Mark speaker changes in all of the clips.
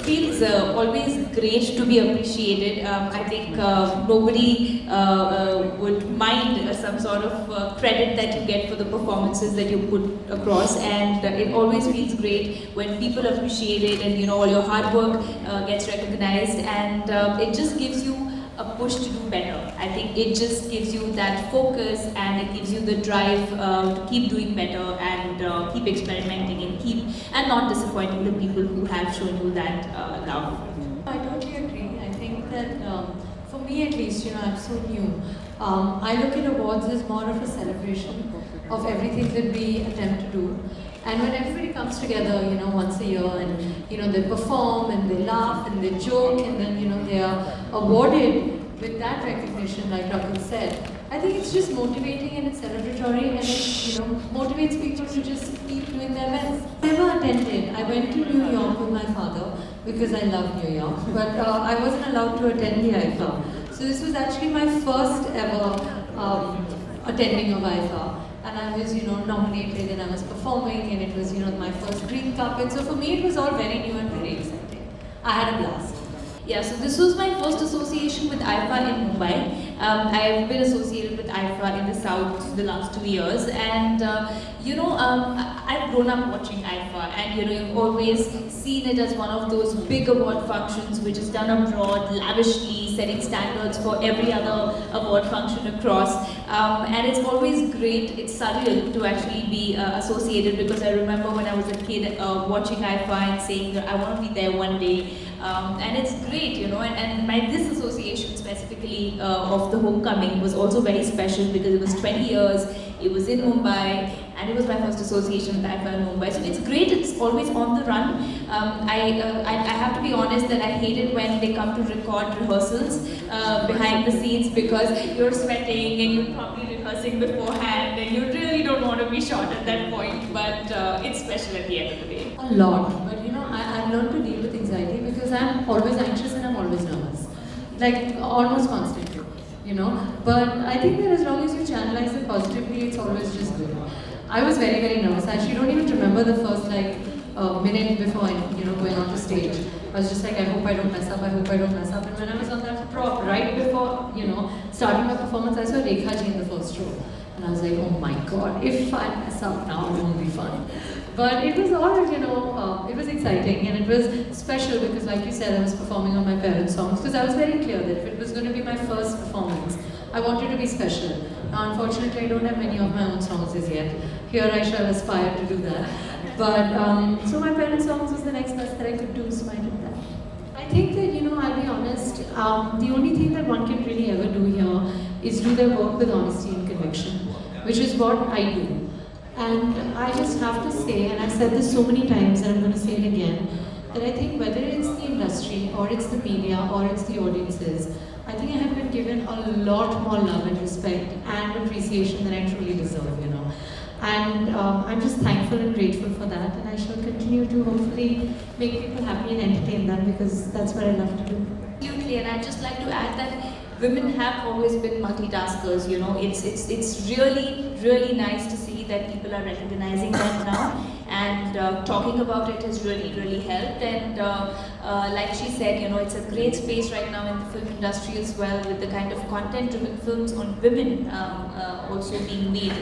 Speaker 1: feels always great to be appreciated. I think nobody would mind some sort of credit that you get for the performances that you put across, and it always feels great when people appreciate it, and you know, all your hard work gets recognized, and it just gives you a push to do better. I think it just gives you that focus, and it gives you the drive to keep doing better, and keep experimenting, and not disappointing the people who have shown you that love.
Speaker 2: I totally agree. I think that for me at least, you know, I'm so new. I look at awards as more of a celebration of everything that we attempt to do. And when everybody comes together, you know, once a year, and you know, they perform and they laugh and they joke, and then you know, they are awarded with that recognition, like Rakul said, I think it's just motivating and it's celebratory, and it, you know, motivates people to just keep doing their best. I never attended. I went to New York with my father because I love New York, but I wasn't allowed to attend the IIFA. So this was actually my first ever attending of IIFA. And I was, you know, nominated, and I was performing, and it was, you know, my first green carpet. So for me, it was all very new and very exciting. I had a blast.
Speaker 1: Yeah, so this was my first association with IIFA in Mumbai. I've been associated with IIFA in the South the last 2 years, and you know, I've grown up watching IIFA, and you know, you've always seen it as one of those big award functions which is done abroad, lavishly, setting standards for every other award function across, and it's always great. It's surreal to actually be associated, because I remember when I was a kid watching IIFA and saying, I want to be there one day. And it's great, you know, and this association specifically of the homecoming was also very special, because it was 20 years, it was in Mumbai, and it was my first association with IIFA in Mumbai. So it's great, it's always on the run. I have to be honest that I hate it when they come to record rehearsals behind the scenes, because you're sweating and you're probably rehearsing beforehand, and you really don't want to be shot at that point, but it's special at the end of the day.
Speaker 2: A lot, but you know, I've learned to deal with anxiety because I'm always anxious and I'm always nervous. Like, almost constantly, you know. But I think that as long as you channelize it positively, it's always just good. I was very, very nervous. I actually don't even remember the first, like, minute before, you know, going on to stage. I was just like, I hope I don't mess up, I hope I don't mess up. And when I was on that prop, right before, you know, starting my performance, I saw Rekha ji in the first row. And I was like, oh my god, if I mess up now, it won't be fun. But it was all, you know, it was exciting, and it was special because, like you said, I was performing on my parents' songs, because I was very clear that if it was going to be my first performance, I wanted to be special. Now, unfortunately, I don't have many of my own songs as yet. Here I shall aspire to do that. But, so my parents' songs was the next best that I could do, so I did that. I think that, you know, I'll be honest, the only thing that one can really ever do here is do their work with honesty and conviction, which is what I do. And I just have to say, and I've said this so many times and I'm going to say it again, that I think whether it's the industry, or it's the media, or it's the audiences, I think I have been given a lot more love and respect and appreciation than I truly deserve, you know. And I'm just thankful and grateful for that, and I shall continue to hopefully make people happy and entertain them, because that's what I love to do.
Speaker 1: Absolutely, and I'd just like to add that women have always been multitaskers, you know. It's really nice to see that people are recognizing that now, and talking about it has really helped. And like she said, you know, it's a great space right now in the film industry as well, with the kind of content-driven films on women also being made.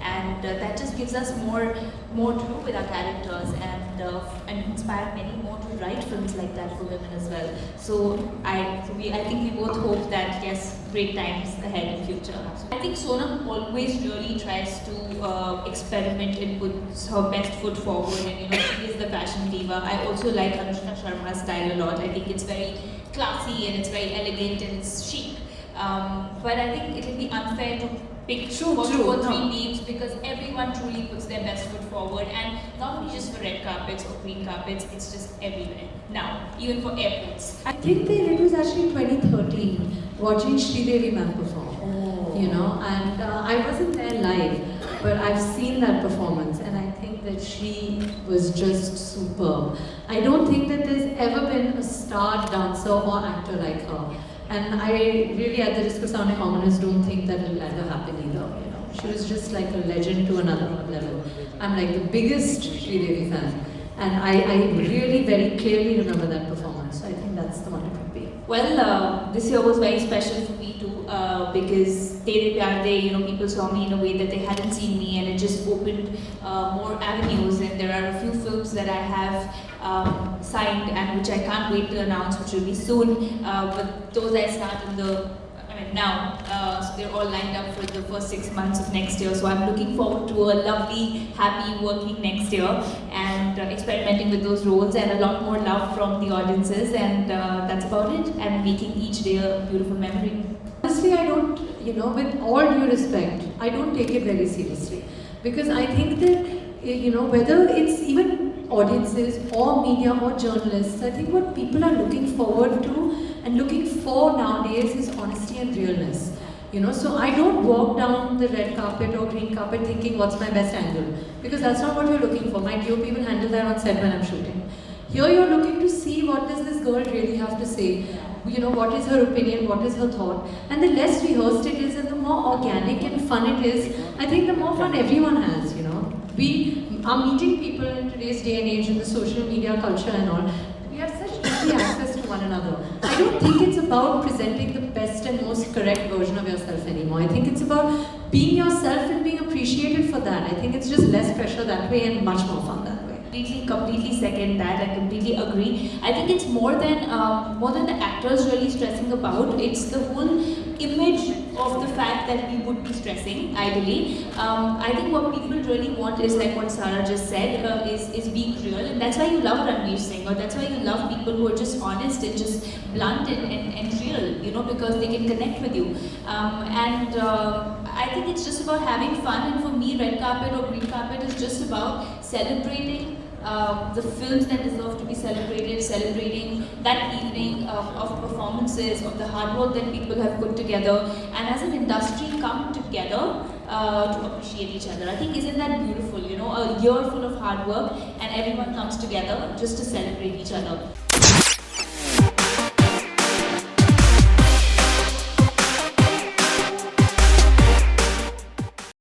Speaker 1: And that just gives us more to do with our characters, and inspire many more to write films like that for women as well. So I think we both hope that, yes, great times ahead in future. I think Sonam always really tries to experiment and put her best foot forward, and you know, she is the fashion diva. I also like Anushka Sharma's style a lot. I think it's very classy, and it's very elegant, and it's chic. But I think it will be unfair to pick two or three names, because everyone truly puts their best foot forward, and not only just for red carpets or green carpets, it's just everywhere now, even for airports.
Speaker 2: I think that it was actually 2013, watching Sridevi ma'am perform, you know, and I wasn't there live, but I've seen that performance, and I think that she was just superb. I don't think that there's ever been a star dancer or actor like her. And I really, at the risk of sounding ominous, don't think that it'll ever happen either, you know. She was just like a legend to another level. I'm like the biggest Sridevi fan. And I really very clearly remember that performance. So I think that's the one it would be.
Speaker 1: Well, this year was very special for me too, because Tere Pyar De, people saw me in a way that they hadn't seen me, and it just opened more avenues. And there are a few films that I have signed and which I can't wait to announce, which will be soon. But those I start now. So they're all lined up for the first 6 months of next year. So I'm looking forward to a lovely, happy working next year and experimenting with those roles and a lot more love from the audiences. And that's about it. And making each day a beautiful memory.
Speaker 2: Honestly, I don't, with all due respect, I don't take it very seriously. Because I think that, whether it's even audiences or media or journalists, I think what people are looking forward to and looking for nowadays is honesty and realness. So I don't walk down the red carpet or green carpet thinking what's my best angle, because that's not what you're looking for. My DOP will handle that on set when I'm shooting. Here you're looking to see what does this girl really have to say. What is her opinion, what is her thought, and the less rehearsed it is and the more organic and fun it is, I think the more fun everyone has, We are meeting people in today's day and age in the social media culture and all. We have such easy access to one another. I don't think it's about presenting the best and most correct version of yourself anymore. I think it's about being yourself and being appreciated for that. I think it's just less pressure that way and much more fun that way.
Speaker 1: Completely second that. I completely agree. I think it's more than the actors really stressing about. It's the whole image of the fact that we would be stressing, ideally. I think what people really want is, like what Sara just said, is being real, and that's why you love Ranveer Singh, or that's why you love people who are just honest and just blunt and real, because they can connect with you. I think it's just about having fun, and for me, red carpet or green carpet is just about celebrating the films that deserve to be celebrated, celebrating that evening of performances, of the hard work that people have put together, and as an industry come together to appreciate each other. I think, isn't that beautiful, a year full of hard work and everyone comes together just to celebrate each other.